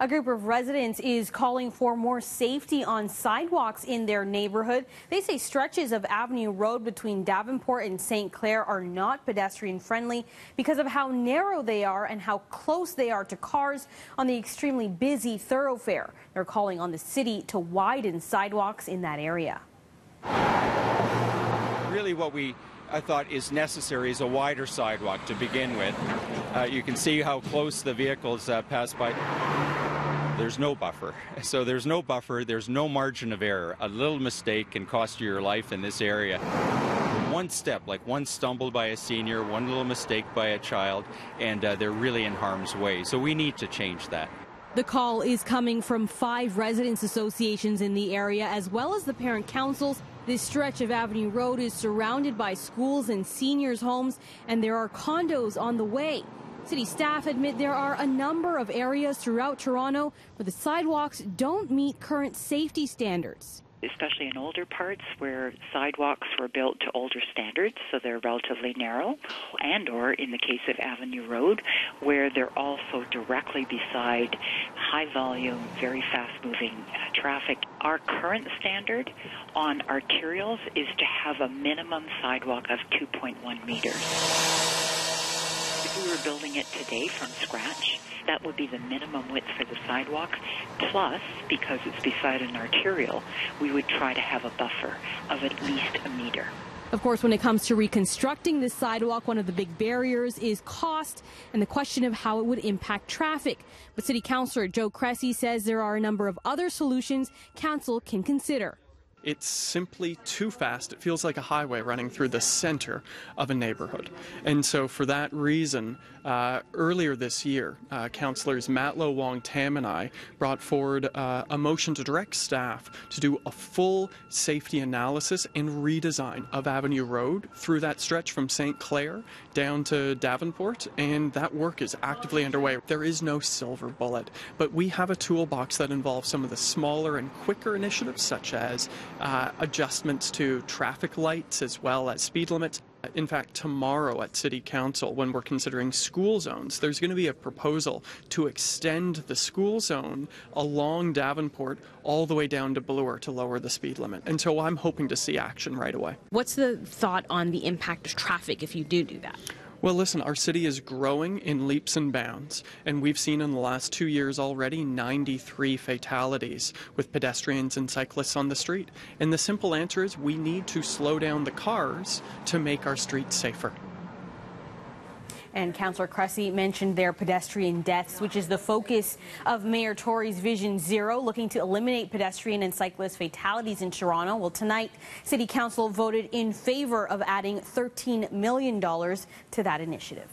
A group of residents is calling for more safety on sidewalks in their neighborhood. They say stretches of Avenue Road between Davenport and St. Clair are not pedestrian friendly because of how narrow they are and how close they are to cars on the extremely busy thoroughfare. They're calling on the city to widen sidewalks in that area. Really what I thought is necessary is a wider sidewalk to begin with. You can see how close the vehicles pass by. There's no buffer. So there's no buffer, there's no margin of error. A little mistake can cost you your life in this area. One step, like one stumble by a senior, one little mistake by a child, and they're really in harm's way. So we need to change that. The call is coming from 5 residents associations in the area, as well as the parent councils. This stretch of Avenue Road is surrounded by schools and seniors' homes, and there are condos on the way. City staff admit there are a number of areas throughout Toronto where the sidewalks don't meet current safety standards. Especially in older parts where sidewalks were built to older standards, so they're relatively narrow, and or in the case of Avenue Road, where they're also directly beside high volume, very fast moving traffic. Our current standard on arterials is to have a minimum sidewalk of 2.1 meters. If we were building it today from scratch, that would be the minimum width for the sidewalk. Plus, because it's beside an arterial, we would try to have a buffer of at least a meter. Of course, when it comes to reconstructing this sidewalk, one of the big barriers is cost and the question of how it would impact traffic. But City Councillor Joe Cressy says there are a number of other solutions Council can consider. It's simply too fast. It feels like a highway running through the center of a neighborhood. And so for that reason, earlier this year, councillors Matlow, Wong, Tam and I brought forward a motion to direct staff to do a full safety analysis and redesign of Avenue Road through that stretch from St. Clair down to Davenport, and that work is actively underway. There is no silver bullet, but we have a toolbox that involves some of the smaller and quicker initiatives, such as adjustments to traffic lights as well as speed limits. In fact, tomorrow at City Council, when we're considering school zones, there's going to be a proposal to extend the school zone along Davenport all the way down to Bloor to lower the speed limit. And so I'm hoping to see action right away. What's the thought on the impact of traffic if you do that? Well, listen, our city is growing in leaps and bounds, and we've seen in the last 2 years already 93 fatalities with pedestrians and cyclists on the street. And the simple answer is we need to slow down the cars to make our streets safer. And Councillor Cressy mentioned their pedestrian deaths, which is the focus of Mayor Tory's Vision Zero, looking to eliminate pedestrian and cyclist fatalities in Toronto. Well, tonight, City Council voted in favor of adding $13 million to that initiative.